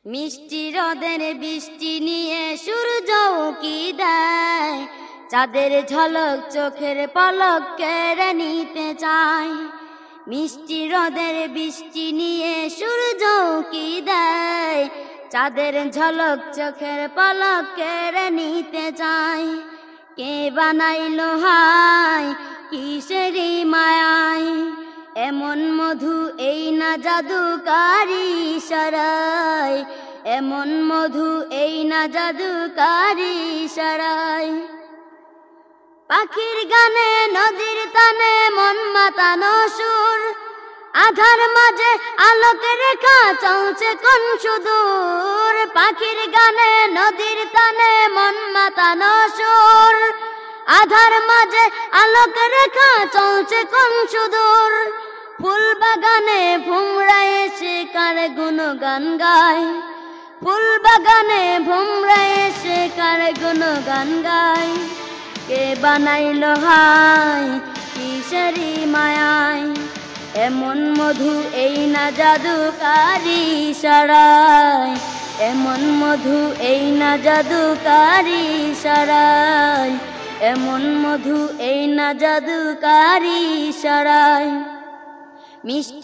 মিষ্টি রোদের বৃষ্টি নিয়ে সূর্য উকি দেয়, চাঁদের ঝলক চোখের পলক কেড়ে নিতে চায়। মিষ্টি রোদের বৃষ্টি নিয়ে সূর্য উকি দেয়, চাঁদের ঝলক চোখের পলক কেড়ে নিতে চায়। কে বানাইলো হায় কিসেরি মায়ায়, এমন মধু এই না জাদুকারি ইশারায়, এমন মধু এই না জাদুকারি ইশারায়। পাখির গানে নদীর তানে মন মাতানো সুর, আধার মাঝে আলোকের রেখা চলছে কোন সুদূর। পাখির গানে নদীর তানে মন মাতানো সুর, আধার মাঝে আলোকের রেখা চলছে কোন সুদূর। ফুল বাগানে ভোমরা এসে কার গুণগান গায়, ফুল বাগানে ভোমরা এসে কার গুণগান গায়। কে বানাইলো হায় কিসেরি মায়ায়, এমন মধু এই না জাদুকারি ইশারায়, এমন মধু এই না জাদুকারি ইশারায়, এমন মধু এই না জাদুকারি ইশারায়। মিষ্টি